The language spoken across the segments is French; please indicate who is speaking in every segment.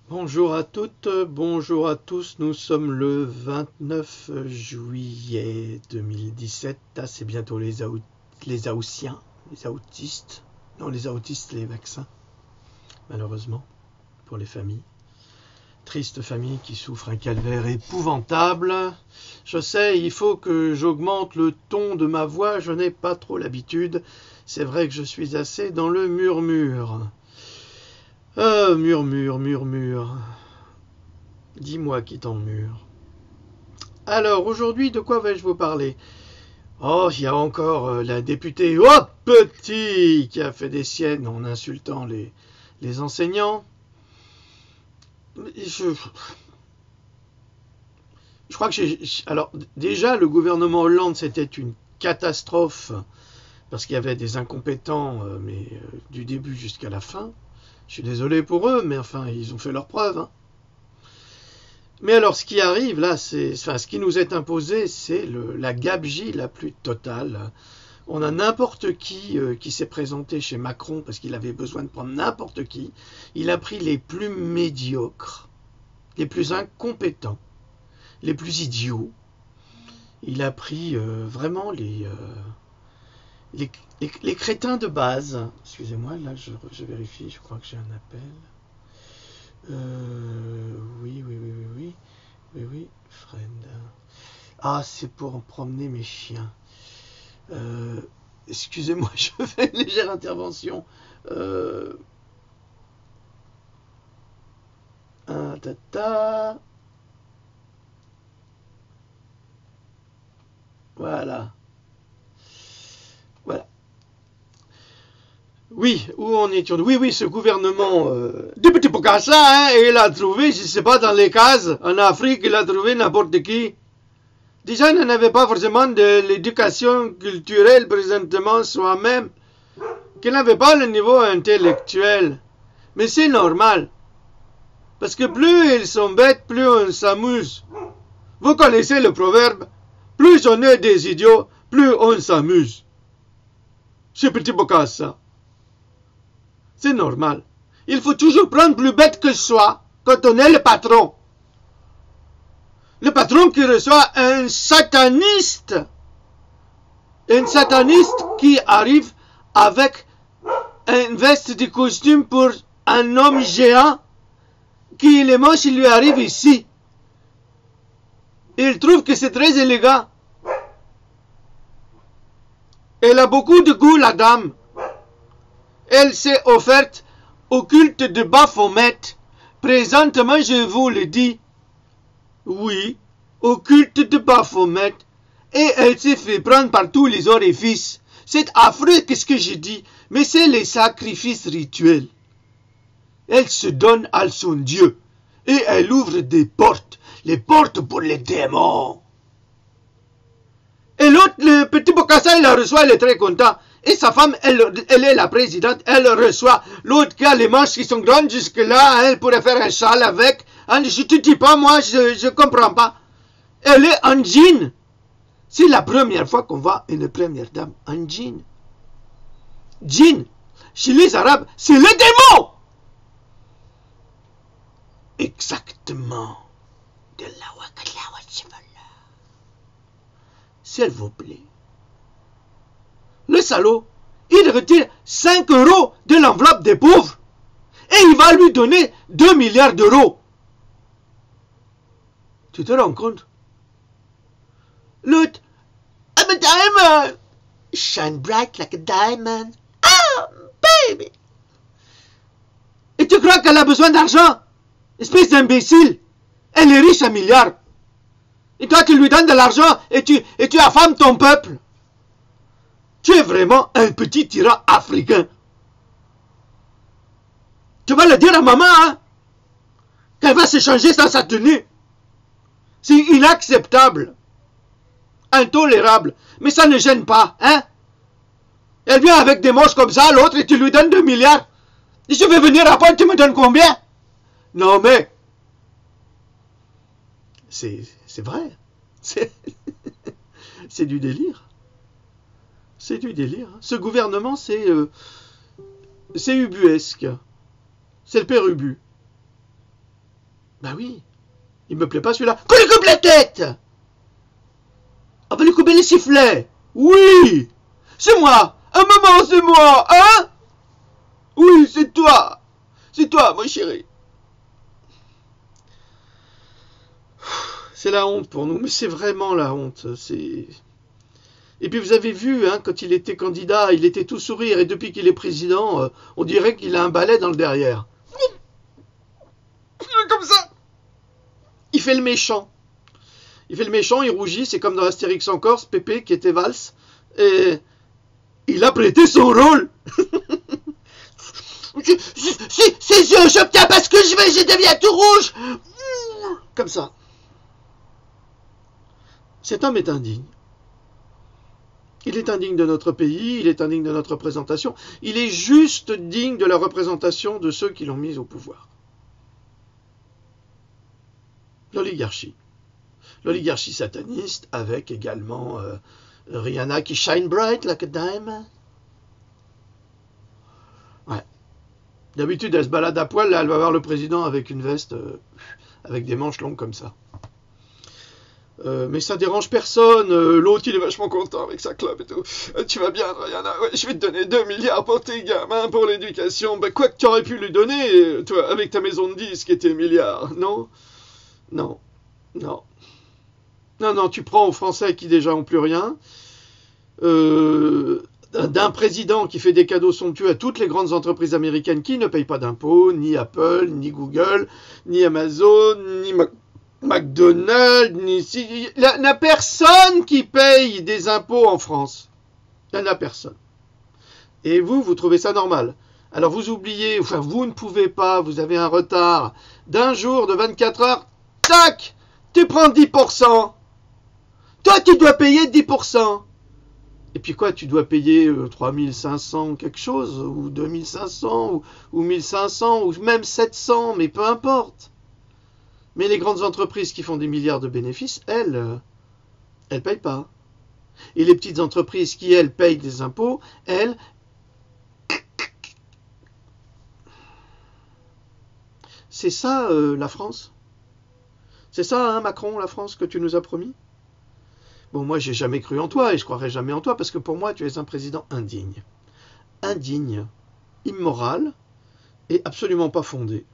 Speaker 1: Bonjour à toutes, bonjour à tous, nous sommes le 29 juillet 2017, c'est bientôt les Haussiens, les autistes, non les autistes, les vaccins, malheureusement, pour les familles. Triste famille qui souffre un calvaire épouvantable. Je sais, il faut que j'augmente le ton de ma voix, je n'ai pas trop l'habitude, c'est vrai que je suis assez dans le murmure. Murmure. Dis-moi qui t'en mure. Alors, aujourd'hui, de quoi vais-je vous parler? Oh, il y a encore la députée Petit qui a fait des siennes en insultant les enseignants. Je crois que alors, déjà, le gouvernement Hollande, c'était une catastrophe parce qu'il y avait des incompétents, du début jusqu'à la fin. Je suis désolé pour eux, mais enfin, ils ont fait leurs preuves. Hein. Mais alors, ce qui arrive là, ce qui nous est imposé, c'est la gabegie la plus totale. On a n'importe qui s'est présenté chez Macron parce qu'il avait besoin de prendre n'importe qui. Il a pris les plus médiocres, les plus incompétents, les plus idiots. Il a pris vraiment les crétins de base. Excusez-moi, là je vérifie, je crois que j'ai un appel. Oui, friend. Ah, c'est pour promener mes chiens. Excusez-moi, je fais une légère intervention. Voilà. Oui, où en étions-nous? Oui, ce gouvernement du petit Bokassa, hein, il a trouvé, je ne sais pas, dans les cases, en Afrique, il a trouvé n'importe qui. Déjà, il n'avait pas forcément de l'éducation culturelle présentement soi-même, qu'il n'avait pas le niveau intellectuel. Mais c'est normal. Parce que plus ils sont bêtes, plus on s'amuse. Vous connaissez le proverbe, plus on est des idiots, plus on s'amuse. Ce petit Bokassa. C'est normal. Il faut toujours prendre plus bête que soi quand on est le patron. Le patron qui reçoit un sataniste. Un sataniste qui arrive avec une veste de costume pour un homme géant qui les manches lui arrivent ici. Il trouve que c'est très élégant. Elle a beaucoup de goût, la dame. Elle s'est offerte au culte de Baphomet. Présentement, je vous le dis. Oui, au culte de Baphomet. Et elle s'est fait prendre par tous les orifices. C'est affreux, qu'est-ce que je dis, mais c'est les sacrifices rituels. Elle se donne à son Dieu. Et elle ouvre des portes. Les portes pour les démons. Et l'autre, le petit Bokassa, il la reçoit, elle est très content. Et sa femme, elle est la présidente, elle reçoit. L'autre qui a les manches qui sont grandes jusque-là, elle pourrait faire un châle avec. Je te dis pas, moi, je comprends pas. Elle est en jean. C'est la première fois qu'on voit une première dame en jean. Jean, chez les Arabes, c'est le démon. Exactement. De la wakala. S'il vous plaît. Le salaud, il retire 5 € de l'enveloppe des pauvres et il va lui donner 2 milliards d'euros. Tu te rends compte? L'autre, I'm a diamond. Shine bright like a diamond. Ah, baby. Et tu crois qu'elle a besoin d'argent? Espèce d'imbécile. Elle est riche à milliards. Et toi, tu lui donnes de l'argent et tu affames ton peuple. Tu es vraiment un petit tyran africain. Tu vas le dire à maman, hein, qu'elle va se changer dans sa tenue. C'est inacceptable. Intolérable. Mais ça ne gêne pas, hein. Elle vient avec des manches comme ça, l'autre, et tu lui donnes 2 milliards. Et je vais venir après, tu me donnes combien? Non mais... C'est vrai. C'est du délire. C'est du délire. Ce gouvernement, c'est ubuesque. C'est le père Ubu. Bah oui, il me plaît pas celui-là. Qu'on lui coupe la tête! On va lui couper les sifflets. Oui, c'est moi. Un moment, c'est moi, hein? Oui, c'est toi. C'est toi, mon chéri. C'est la honte pour nous, mais c'est vraiment la honte. Et puis vous avez vu, hein, quand il était candidat, il était tout sourire, et depuis qu'il est président, on dirait qu'il a un balai dans le derrière. Comme ça. Il fait le méchant. Il fait le méchant, il rougit, c'est comme dans Astérix en Corse, Pépé qui était valse, et il a prêté son rôle. Ses yeux, j'obtiens parce que je deviens tout rouge. Comme ça. Cet homme est indigne. Il est indigne de notre pays, il est indigne de notre représentation. Il est juste digne de la représentation de ceux qui l'ont mis au pouvoir. L'oligarchie. L'oligarchie sataniste avec également Rihanna qui shine bright like a diamond. Ouais. D'habitude, elle se balade à poil, là, elle va voir le président avec une veste avec des manches longues comme ça. Mais ça dérange personne. L'autre, il est vachement content avec sa clope et tout. Tu vas bien, Rihanna? Ouais, je vais te donner 2 milliards pour tes gamins, pour l'éducation. Ben, quoi que tu aurais pu lui donner, toi, avec ta maison de disques et tes milliards, non? Non. Non. Non, non, tu prends aux Français qui déjà ont plus rien. D'un président qui fait des cadeaux somptueux à toutes les grandes entreprises américaines qui ne payent pas d'impôts, ni Apple, ni Google, ni Amazon, ni McDonald's, il n'y a personne qui paye des impôts en France. Il n'y en a personne. Et vous trouvez ça normal. Alors vous oubliez, enfin vous ne pouvez pas, vous avez un retard d'un jour, de 24 heures, tac, tu prends 10%. Toi tu dois payer 10%. Et puis quoi, tu dois payer 3500 quelque chose, ou 2500, ou 1500, ou même 700, mais peu importe. Mais les grandes entreprises qui font des milliards de bénéfices, elles payent pas. Et les petites entreprises qui, elles, payent des impôts, elles... C'est ça, la France? C'est ça, hein, Macron, la France, que tu nous as promis? Bon, moi, j'ai jamais cru en toi, et je croirai jamais en toi, parce que pour moi, tu es un président indigne. Indigne, immoral, et absolument pas fondé.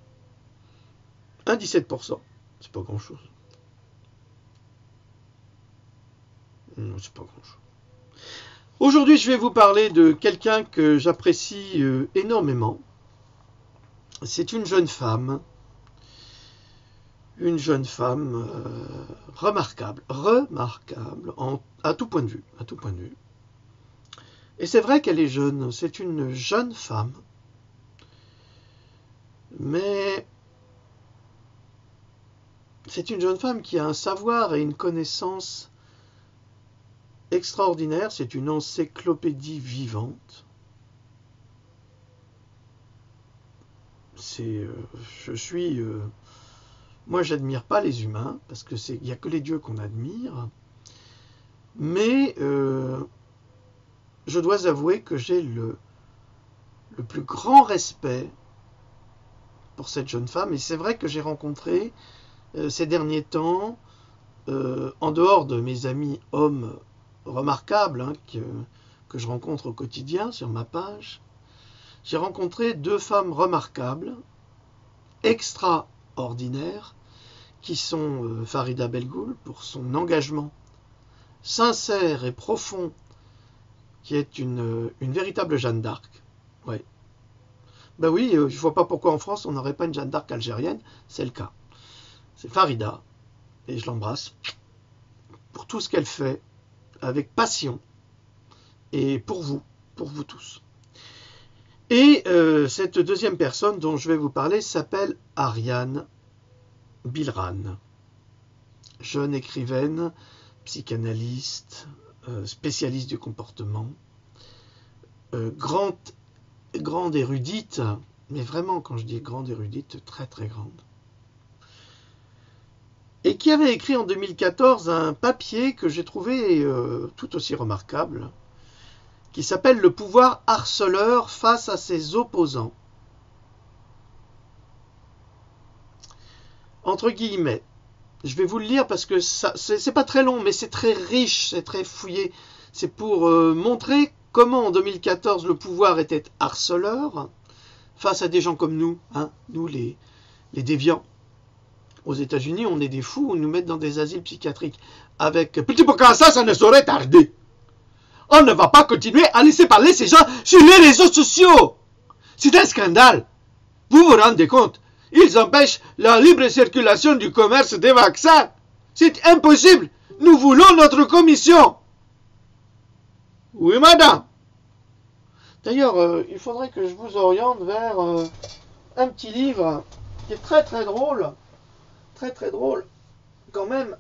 Speaker 1: 1,17%. C'est pas grand-chose. Non, c'est pas grand-chose. Aujourd'hui, je vais vous parler de quelqu'un que j'apprécie énormément. C'est une jeune femme. Une jeune femme remarquable. Remarquable à tout point de vue. À tout point de vue. Et c'est vrai qu'elle est jeune. C'est une jeune femme. Mais... c'est une jeune femme qui a un savoir et une connaissance extraordinaire. C'est une encyclopédie vivante. Moi, j'admire pas les humains, parce que il n'y a que les dieux qu'on admire. Mais je dois avouer que j'ai le plus grand respect pour cette jeune femme. Et c'est vrai que j'ai rencontré ces derniers temps, en dehors de mes amis hommes remarquables, hein, que je rencontre au quotidien sur ma page, j'ai rencontré 2 femmes remarquables, extraordinaires, qui sont Farida Belgoul, pour son engagement sincère et profond, qui est une véritable Jeanne d'Arc. Ouais. Ben oui, je ne vois pas pourquoi en France on n'aurait pas une Jeanne d'Arc algérienne, c'est le cas. C'est Farida, et je l'embrasse, pour tout ce qu'elle fait, avec passion, et pour vous tous. Et cette deuxième personne dont je vais vous parler s'appelle Ariane Bilran, jeune écrivaine, psychanalyste, spécialiste du comportement, grande érudite, mais vraiment quand je dis grande érudite, très très grande. Et qui avait écrit en 2014 un papier que j'ai trouvé tout aussi remarquable, qui s'appelle « Le pouvoir harceleur face à ses opposants ». entre guillemets. Je vais vous le lire parce que c'est pas très long, mais c'est très riche, c'est très fouillé. C'est pour montrer comment en 2014 le pouvoir était harceleur face à des gens comme nous, hein, nous les déviants. Aux États-Unis, on est des fous, on nous met dans des asiles psychiatriques. Avec petit peu comme ça ne saurait tarder. On ne va pas continuer à laisser parler ces gens sur les réseaux sociaux. C'est un scandale. Vous vous rendez compte? Ils empêchent la libre circulation du commerce des vaccins. C'est impossible. Nous voulons notre commission. Oui, madame. D'ailleurs, il faudrait que je vous oriente vers un petit livre qui est très très drôle. Très drôle quand même.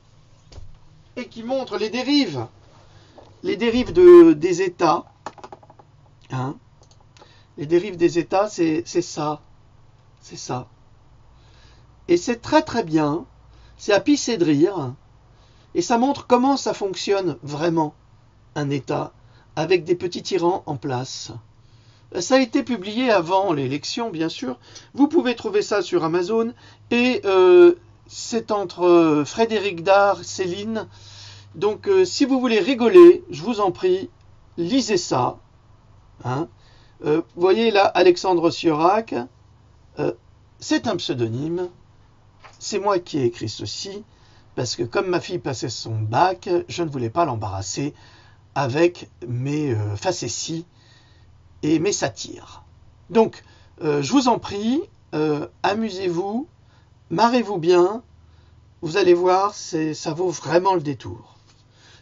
Speaker 1: Et qui montre les dérives. Les dérives des États. Hein? Les dérives des États, c'est ça. C'est ça. Et c'est très très bien. C'est à pisser de rire. Et ça montre comment ça fonctionne vraiment, un État, avec des petits tyrans en place. Ça a été publié avant l'élection, bien sûr. Vous pouvez trouver ça sur Amazon. Et c'est entre Frédéric Dard, Céline. Donc, si vous voulez rigoler, je vous en prie, lisez ça. Hein. Vous voyez là, Alexandre Siorac. C'est un pseudonyme. C'est moi qui ai écrit ceci, parce que comme ma fille passait son bac, je ne voulais pas l'embarrasser avec mes facéties et mes satires. Donc, je vous en prie, amusez-vous, marrez-vous bien, vous allez voir, ça vaut vraiment le détour.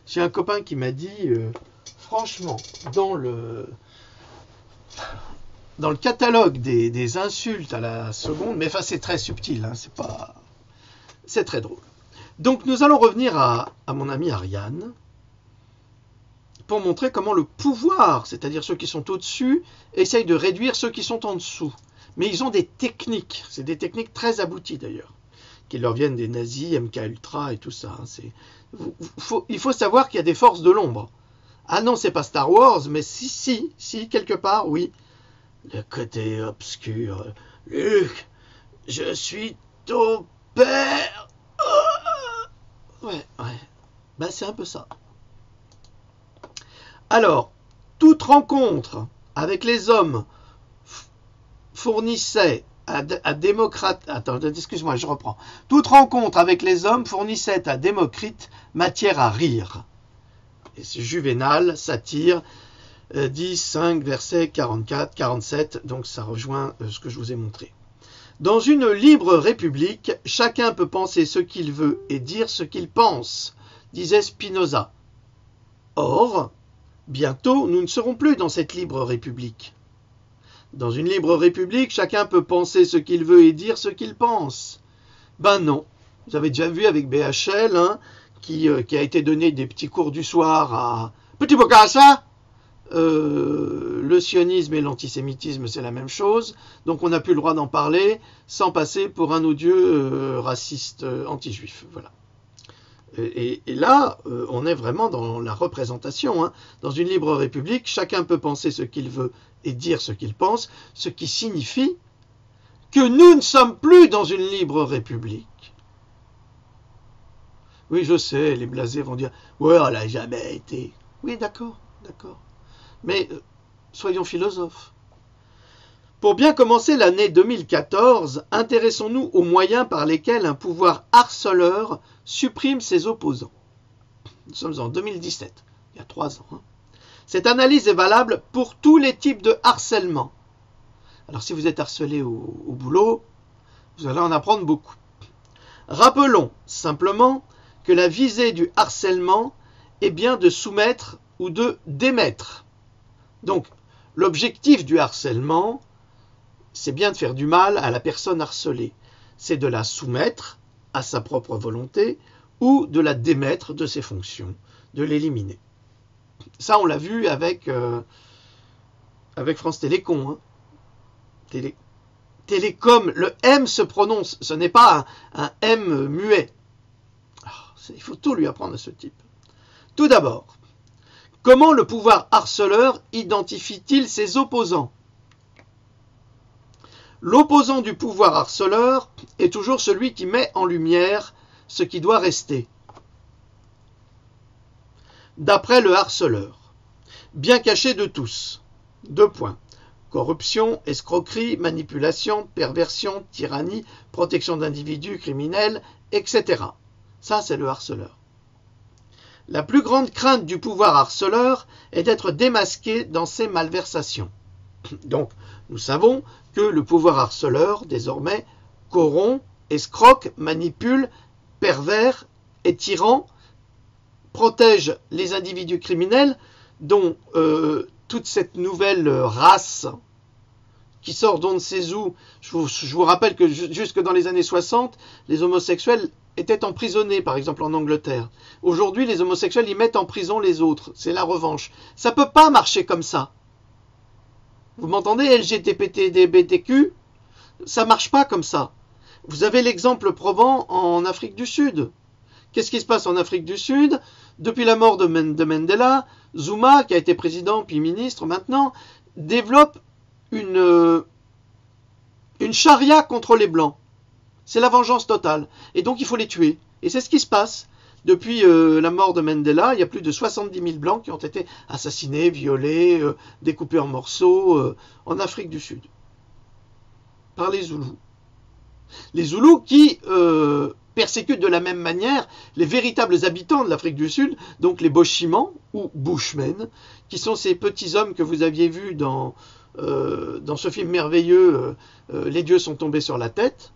Speaker 1: J'ai un copain qui m'a dit, franchement, dans le catalogue des insultes à la seconde, mais enfin c'est très subtil, hein, c'est très drôle. Donc nous allons revenir à mon amie Ariane pour montrer comment le pouvoir, c'est-à-dire ceux qui sont au-dessus, essayent de réduire ceux qui sont en dessous. Mais ils ont des techniques, c'est des techniques très abouties d'ailleurs, qui leur viennent des nazis, MK Ultra et tout ça. Il faut savoir qu'il y a des forces de l'ombre. Ah non, c'est pas Star Wars, mais si, quelque part, oui. Le côté obscur. Luke, je suis ton père. Ouais. Ben, c'est un peu ça. Alors, toute rencontre avec les hommes fournissait à Démocrite... Attends, excuse-moi, je reprends. Toute rencontre avec les hommes fournissait à Démocrite matière à rire. Et c'est Juvénal, satire, 10, 5, versets 44, 47, donc ça rejoint ce que je vous ai montré. Dans une libre république, chacun peut penser ce qu'il veut et dire ce qu'il pense, disait Spinoza. Or, bientôt, nous ne serons plus dans cette libre république. Dans une libre république, chacun peut penser ce qu'il veut et dire ce qu'il pense. Ben non. Vous avez déjà vu avec BHL, hein, qui a été donné des petits cours du soir à Petit Bocassa. Le sionisme et l'antisémitisme, c'est la même chose. Donc on n'a plus le droit d'en parler sans passer pour un odieux raciste anti-juif. Voilà. Et là, on est vraiment dans la représentation. Hein. Dans une libre république, chacun peut penser ce qu'il veut et dire ce qu'il pense, ce qui signifie que nous ne sommes plus dans une libre république. Oui, je sais, les blasés vont dire « Ouais, on n'a jamais été. » Oui, d'accord. Mais soyons philosophes. Pour bien commencer l'année 2014, intéressons-nous aux moyens par lesquels un pouvoir harceleur supprime ses opposants. Nous sommes en 2017, il y a 3 ans. Hein. Cette analyse est valable pour tous les types de harcèlement. Alors si vous êtes harcelé au boulot, vous allez en apprendre beaucoup. Rappelons simplement que la visée du harcèlement est bien de soumettre ou de démettre. Donc, l'objectif du harcèlement, c'est bien de faire du mal à la personne harcelée. C'est de la soumettre à sa propre volonté ou de la démettre de ses fonctions, de l'éliminer. Ça, on l'a vu avec France Télécom. Hein. Télécom, le M se prononce, ce n'est pas un M muet. Il faut tout lui apprendre à ce type. Tout d'abord, comment le pouvoir harceleur identifie-t-il ses opposants? L'opposant du pouvoir harceleur est toujours celui qui met en lumière ce qui doit rester. D'après le harceleur, bien caché de tous. 2 points. Corruption, escroquerie, manipulation, perversion, tyrannie, protection d'individus criminels, etc. Ça, c'est le harceleur. La plus grande crainte du pouvoir harceleur est d'être démasqué dans ses malversations. Donc, nous savons que le pouvoir harceleur, désormais, corrompt, escroque, manipule, pervers et tyran, protège les individus criminels dont toute cette nouvelle race qui sort d'on ne sait où. Je vous rappelle que jusque dans les années 60, les homosexuels étaient emprisonnés, par exemple en Angleterre. Aujourd'hui, les homosexuels, ils mettent en prison les autres. C'est la revanche. Ça ne peut pas marcher comme ça. Vous m'entendez, LGBTQ? Ça ne marche pas comme ça. Vous avez l'exemple probant en Afrique du Sud. Qu'est-ce qui se passe en Afrique du Sud? Depuis la mort de Mandela, Zuma, qui a été président puis ministre maintenant, développe une charia contre les Blancs. C'est la vengeance totale. Et donc il faut les tuer. Et c'est ce qui se passe. Depuis la mort de Mandela, il y a plus de 70 000 Blancs qui ont été assassinés, violés, découpés en morceaux en Afrique du Sud. Par les Zoulous. Les Zoulous qui persécutent de la même manière les véritables habitants de l'Afrique du Sud, donc les Boshimans ou Bushmen, qui sont ces petits hommes que vous aviez vus dans ce film merveilleux Les dieux sont tombés sur la tête,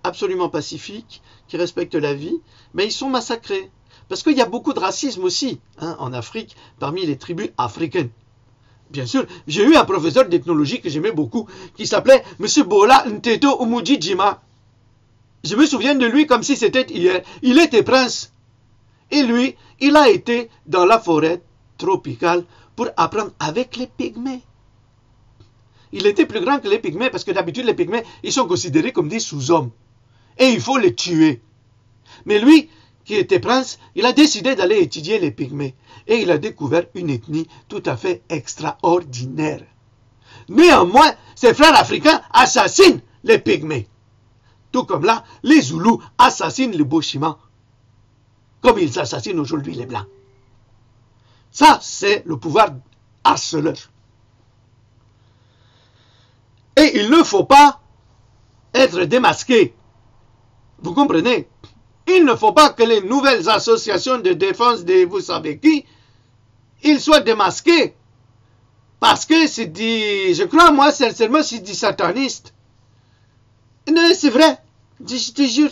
Speaker 1: absolument pacifiques, qui respectent la vie, mais ils sont massacrés. Parce qu'il y a beaucoup de racisme aussi en Afrique, parmi les tribus africaines. Bien sûr, j'ai eu un professeur d'ethnologie que j'aimais beaucoup, qui s'appelait M. Bola Nteto Umujijima. Je me souviens de lui comme si c'était hier. Il était prince. Et lui, il a été dans la forêt tropicale pour apprendre avec les pygmées. Il était plus grand que les pygmées parce que d'habitude les pygmées, ils sont considérés comme des sous-hommes. Et il faut les tuer. Mais lui, qui était prince, il a décidé d'aller étudier les pygmées. Et il a découvert une ethnie tout à fait extraordinaire. Néanmoins, ses frères africains assassinent les pygmées. Tout comme là, les Zoulous assassinent les Boshimans, comme ils assassinent aujourd'hui les Blancs. Ça, c'est le pouvoir harceleur. Et il ne faut pas être démasqué. Vous comprenez? Il ne faut pas que les nouvelles associations de défense de vous savez qui, ils soient démasqués. Parce que c'est dit, je crois moi sincèrement, c'est dit sataniste. Non, c'est vrai, je te jure.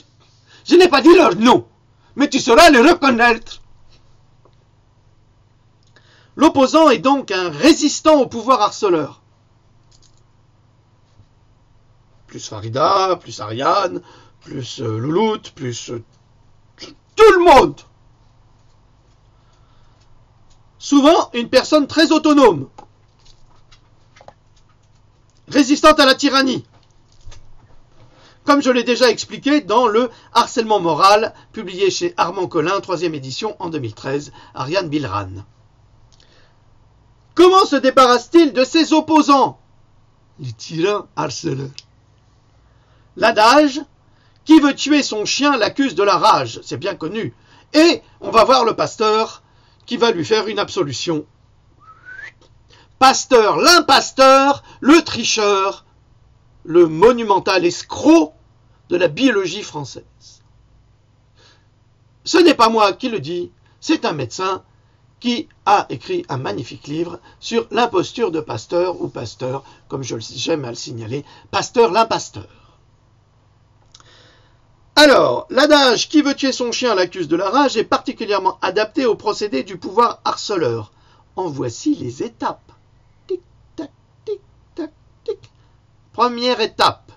Speaker 1: Je n'ai pas dit leur nom, mais tu sauras le reconnaître. L'opposant est donc un résistant au pouvoir harceleur. Plus Farida, plus Ariane, plus Louloute, plus tout le monde. Souvent, une personne très autonome, résistante à la tyrannie. Comme je l'ai déjà expliqué dans le harcèlement moral, publié chez Armand Collin, 3e édition en 2013, Ariane Bilran. Comment se débarrasse-t-il de ses opposants? Les tyrans harceleurs. L'adage « Qui veut tuer son chien l'accuse de la rage », c'est bien connu. Et on va voir le pasteur qui va lui faire une absolution. Pasteur, l'imposteur, le tricheur, le monumental escroc de la biologie française. Ce n'est pas moi qui le dis, c'est un médecin qui a écrit un magnifique livre sur l'imposture de Pasteur, ou Pasteur, comme j'aime à le signaler, Pasteur l'imposteur. Alors, l'adage « Qui veut tuer son chien l'accuse de la rage » est particulièrement adapté au procédé du pouvoir harceleur. En voici les étapes. Tic, tac, tic, tac, tic. Première étape.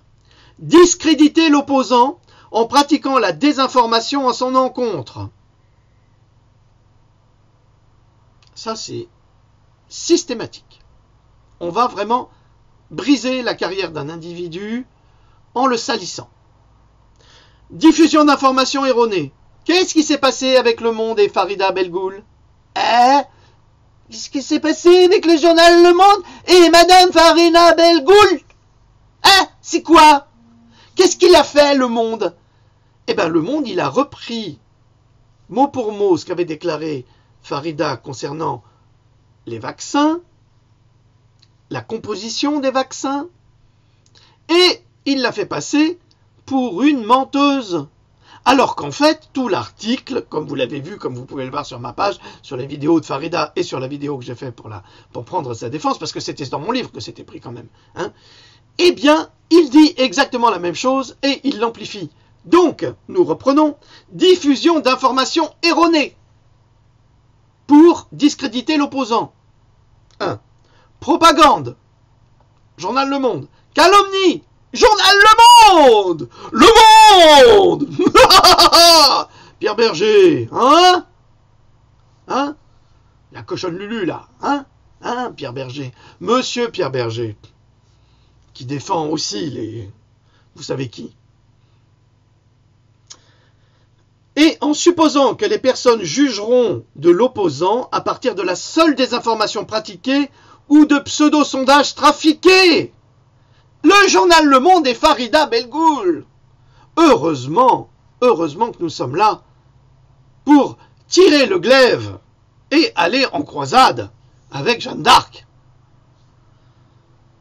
Speaker 1: Discréditer l'opposant en pratiquant la désinformation en son encontre. Ça, c'est systématique. On va vraiment briser la carrière d'un individu en le salissant. Diffusion d'informations erronées. Qu'est-ce qui s'est passé avec Le Monde et Farida Belgoul? Qu'est-ce qui s'est passé avec le journal Le Monde et Madame Farida Belgoul? C'est quoi? Qu'est-ce qu'il a fait, Le Monde? Eh bien, Le Monde, il a repris mot pour mot ce qu'avait déclaré Farida concernant les vaccins, la composition des vaccins, et il l'a fait passer pour une menteuse. Alors qu'en fait, tout l'article, comme vous l'avez vu, comme vous pouvez le voir sur ma page, sur les vidéos de Farida et sur la vidéo que j'ai fait pour prendre sa défense, parce que c'était dans mon livre que c'était pris quand même, hein, eh bien, il dit exactement la même chose et il l'amplifie. Donc, nous reprenons, diffusion d'informations erronées pour discréditer l'opposant. 1. Propagande, journal Le Monde. Calomnie, journal Le Monde. Le Monde. Pierre Berger, hein? Hein? La cochonne Lulu, là, hein? Hein, Pierre Berger? Monsieur Pierre Berger, qui défend aussi les... Vous savez qui? Et en supposant que les personnes jugeront de l'opposant à partir de la seule désinformation pratiquée ou de pseudo-sondages trafiqués. Le journal Le Monde et Farida Belgoul. Heureusement que nous sommes là pour tirer le glaive et aller en croisade avec Jeanne d'Arc.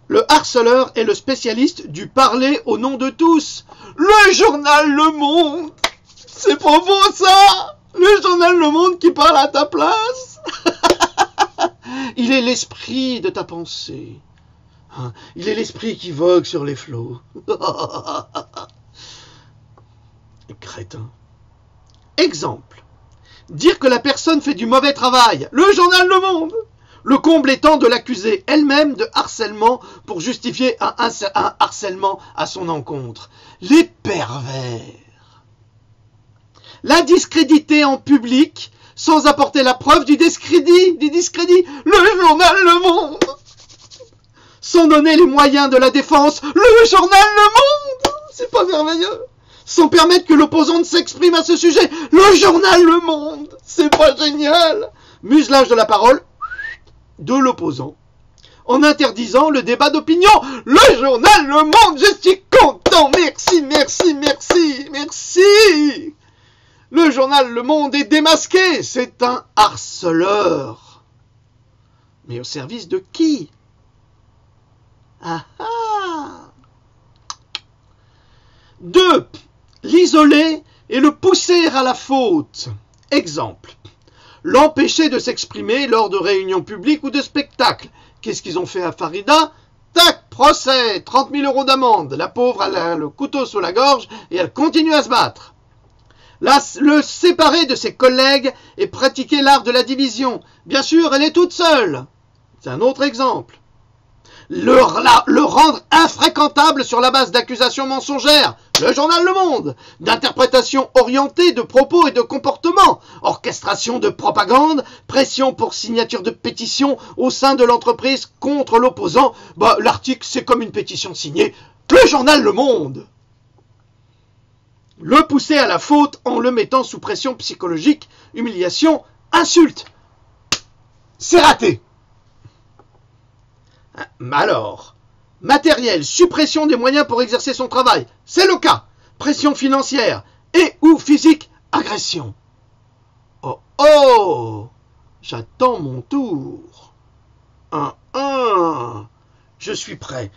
Speaker 1: Le harceleur est le spécialiste du parler au nom de tous. Le journal Le Monde. C'est pas beau ça! Le journal Le Monde qui parle à ta place. Il est l'esprit de ta pensée. Il est l'esprit qui vogue sur les flots. Crétin. Exemple. Dire que la personne fait du mauvais travail. Le journal Le Monde. Le comble étant de l'accuser elle-même de harcèlement pour justifier un harcèlement à son encontre. Les pervers. La discréditer en public sans apporter la preuve du discrédit. Le journal Le Monde. Sans donner les moyens de la défense. Le journal Le Monde. C'est pas merveilleux. Sans permettre que l'opposant s'exprime à ce sujet. Le journal Le Monde. C'est pas génial. Muselage de la parole de l'opposant. En interdisant le débat d'opinion. Le journal Le Monde. Je suis content. Merci, merci, merci, merci. Le journal Le Monde est démasqué, c'est un harceleur. Mais au service de qui? Ah ah. 2. L'isoler et le pousser à la faute. Exemple. L'empêcher de s'exprimer lors de réunions publiques ou de spectacles. Qu'est-ce qu'ils ont fait à Farida? Tac, procès, 30 000 € d'amende. La pauvre a le couteau sous la gorge et elle continue à se battre. Le séparer de ses collègues et pratiquer l'art de la division. Bien sûr, elle est toute seule. C'est un autre exemple. Le rendre infréquentable sur la base d'accusations mensongères. Le journal Le Monde. D'interprétation orientée de propos et de comportements. Orchestration de propagande. Pression pour signature de pétition au sein de l'entreprise contre l'opposant. L'article, c'est comme une pétition signée. Le journal Le Monde. Le pousser à la faute en le mettant sous pression psychologique, humiliation, insulte. C'est raté. Alors, matériel, suppression des moyens pour exercer son travail. C'est le cas. Pression financière et ou physique, agression. Oh oh, j'attends mon tour. 1. Je suis prêt.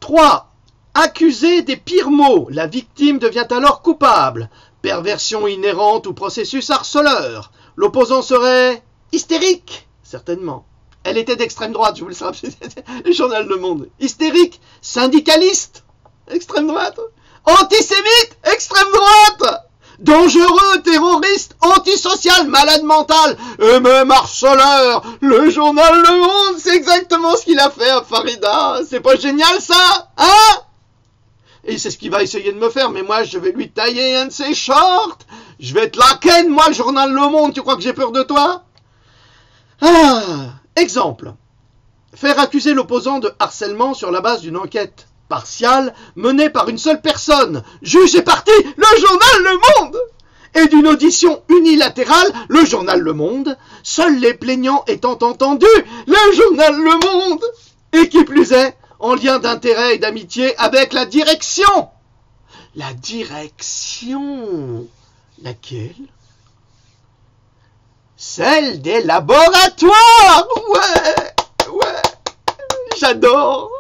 Speaker 1: 3. Accuser des pires maux. La victime devient alors coupable. Perversion inhérente au processus harceleur. L'opposant serait hystérique, certainement. Elle était d'extrême droite, je vous le sais. Le journal Le Monde. Hystérique, syndicaliste, extrême droite. Antisémite, extrême droite. Dangereux, terroriste, antisocial, malade mental, et même harceleur. Le journal Le Monde, c'est exactement ce qu'il a fait à Farida. C'est pas génial ça, hein? Et c'est ce qu'il va essayer de me faire, mais moi je vais lui tailler un de ses shorts. Je vais te la ken, moi, le journal Le Monde. Tu crois que j'ai peur de toi? Exemple. Faire accuser l'opposant de harcèlement sur la base d'une enquête partiale menée par une seule personne. Juge et partie, le journal Le Monde. et d'une audition unilatérale, le journal Le Monde, seuls les plaignants étant entendus, le journal Le Monde, et qui plus est, en lien d'intérêt et d'amitié avec la direction. La direction, laquelle? Celle des laboratoires. Ouais, j'adore.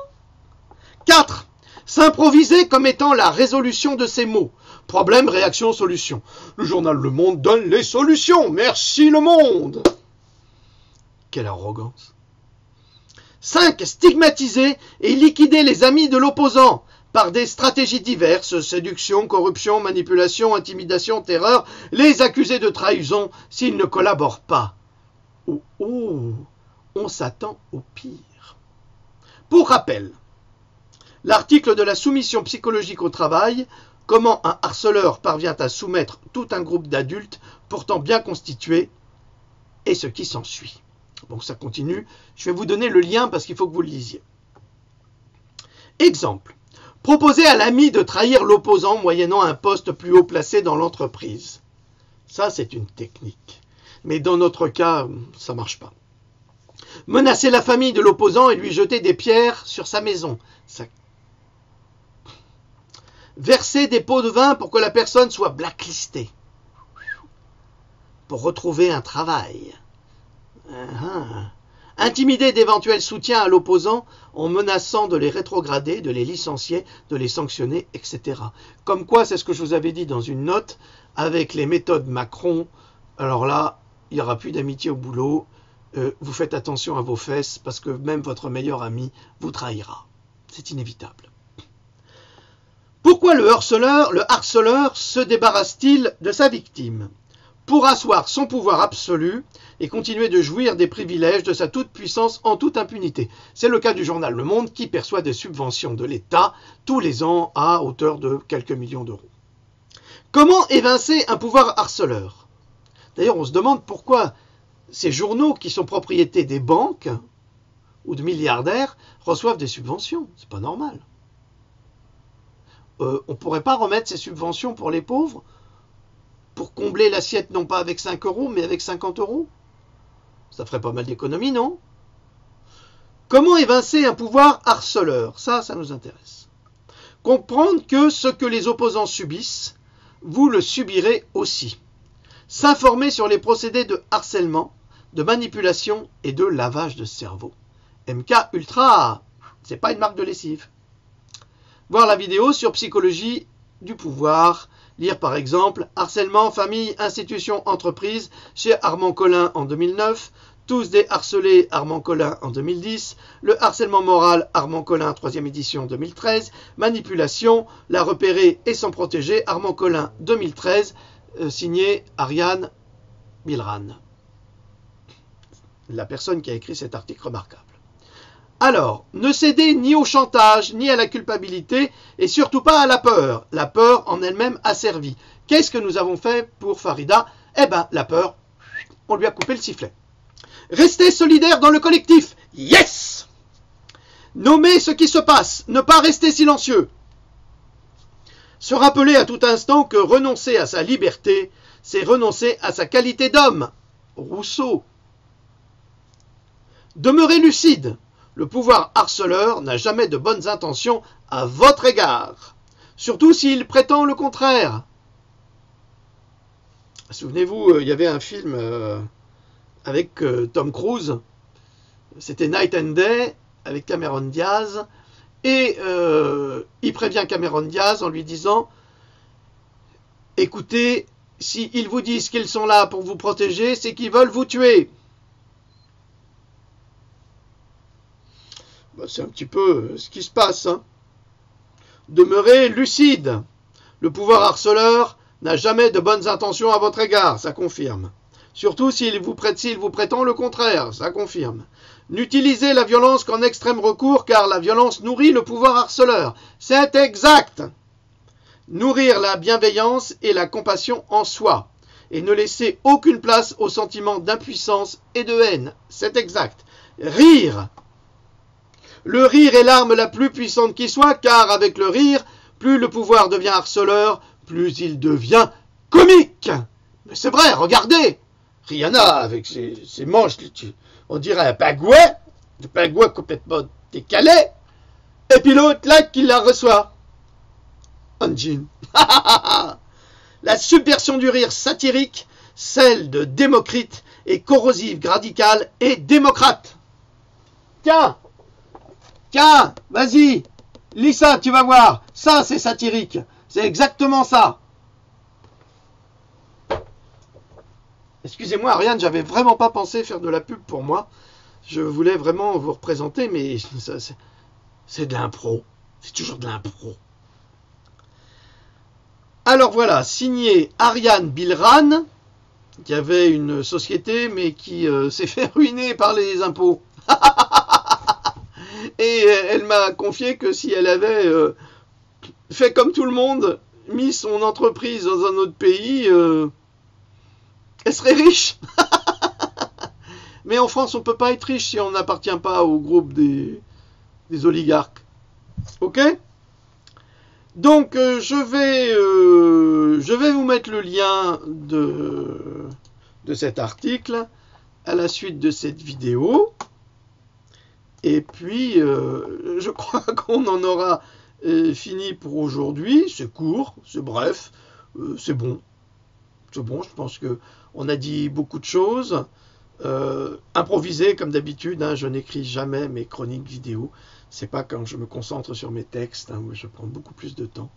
Speaker 1: 4. S'improviser comme étant la résolution de ces mots. Problème, réaction, solution. Le journal Le Monde donne les solutions. Merci Le Monde. Quelle arrogance. 5. Stigmatiser et liquider les amis de l'opposant par des stratégies diverses, séduction, corruption, manipulation, intimidation, terreur, les accuser de trahison s'ils ne collaborent pas. On s'attend au pire. Pour rappel, l'article de la soumission psychologique au travail, comment un harceleur parvient à soumettre tout un groupe d'adultes pourtant bien constitués, et ce qui s'ensuit. Bon, ça continue. Je vais vous donner le lien parce qu'il faut que vous le lisiez. Exemple. Proposer à l'ami de trahir l'opposant moyennant un poste plus haut placé dans l'entreprise. Ça, c'est une technique. Mais dans notre cas, ça ne marche pas. Menacer la famille de l'opposant et lui jeter des pierres sur sa maison. Ça... Verser des pots de vin pour que la personne soit blacklistée. Pour retrouver un travail. Intimider d'éventuels soutiens à l'opposant en menaçant de les rétrograder, de les licencier, de les sanctionner, etc. Comme quoi, c'est ce que je vous avais dit dans une note, avec les méthodes Macron, alors là, il n'y aura plus d'amitié au boulot, vous faites attention à vos fesses, parce que même votre meilleur ami vous trahira. C'est inévitable. Pourquoi le harceleur se débarrasse-t-il de sa victime? Pour asseoir son pouvoir absolu et continuer de jouir des privilèges de sa toute-puissance en toute impunité. C'est le cas du journal Le Monde qui perçoit des subventions de l'État tous les ans à hauteur de quelques millions d'euros. Comment évincer un pouvoir harceleur? D'ailleurs, on se demande pourquoi ces journaux qui sont propriétés des banques ou de milliardaires reçoivent des subventions. C'est pas normal. On ne pourrait pas remettre ces subventions pour les pauvres pour combler l'assiette non pas avec 5 euros mais avec 50 euros? Ça ferait pas mal d'économies, non? Comment évincer un pouvoir harceleur? Ça nous intéresse. Comprendre que ce que les opposants subissent, vous le subirez aussi. S'informer sur les procédés de harcèlement, de manipulation et de lavage de cerveau. MK Ultra, c'est pas une marque de lessive. Voir la vidéo sur psychologie du pouvoir. Lire par exemple Harcèlement, famille, institution, entreprise chez Armand Collin en 2009, Tous des harcelés Armand Collin en 2010, Le harcèlement moral Armand Collin 3e édition 2013, Manipulation, La repérer et s'en protéger Armand Collin 2013, signé Ariane Milran. La personne qui a écrit cet article remarquable. Alors, ne cédez ni au chantage, ni à la culpabilité, et surtout pas à la peur. La peur en elle-même asservie. Qu'est-ce que nous avons fait pour Farida? Eh bien, la peur, on lui a coupé le sifflet. Restez solidaire dans le collectif. Yes! Nommer ce qui se passe, ne pas rester silencieux. Se rappeler à tout instant que renoncer à sa liberté, c'est renoncer à sa qualité d'homme. Rousseau. Demeurer lucide. Le pouvoir harceleur n'a jamais de bonnes intentions à votre égard, surtout s'il prétend le contraire. Souvenez-vous, il y avait un film avec Tom Cruise, c'était Night and Day, avec Cameron Diaz, et il prévient Cameron Diaz en lui disant « Écoutez, s'ils vous disent qu'ils sont là pour vous protéger, c'est qu'ils veulent vous tuer. » C'est un petit peu ce qui se passe. Hein. Demeurez lucide. Le pouvoir harceleur n'a jamais de bonnes intentions à votre égard, ça confirme. Surtout s'il vous prétend le contraire, ça confirme. N'utilisez la violence qu'en extrême recours, car la violence nourrit le pouvoir harceleur. C'est exact. Nourrir la bienveillance et la compassion en soi, et ne laisser aucune place au sentiment d'impuissance et de haine. C'est exact. Rire. Le rire est l'arme la plus puissante qui soit, car avec le rire, plus le pouvoir devient harceleur, plus il devient comique. Mais c'est vrai, regardez. Rihanna, avec ses manches, on dirait un pingouin complètement décalé. Et puis l'autre, là, qui la reçoit. Un jean. La subversion du rire satirique, celle de Démocrite, est corrosive, radicale et démocrate. Tiens, vas-y, lis ça, tu vas voir. Ça, c'est satirique. C'est exactement ça. Excusez-moi, Ariane, j'avais vraiment pas pensé faire de la pub pour moi. Je voulais vraiment vous représenter, mais c'est de l'impro. C'est toujours de l'impro. Alors voilà, signé Ariane Bilran, qui avait une société, mais qui s'est fait ruiner par les impôts. Et elle m'a confié que si elle avait fait comme tout le monde, mis son entreprise dans un autre pays, elle serait riche. Mais en France, on ne peut pas être riche si on n'appartient pas au groupe des oligarques. Ok ? Donc, je vais vous mettre le lien de cet article à la suite de cette vidéo. Et puis, je crois qu'on en aura fini pour aujourd'hui. C'est court, c'est bref, c'est bon. C'est bon, je pense qu'on a dit beaucoup de choses. Improvisé comme d'habitude, hein, je n'écris jamais mes chroniques vidéo. C'est pas quand je me concentre sur mes textes, hein, où je prends beaucoup plus de temps,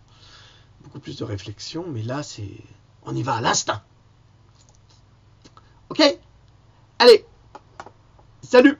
Speaker 1: beaucoup plus de réflexion. Mais là, on y va à l'instinct. Ok ? Allez, salut!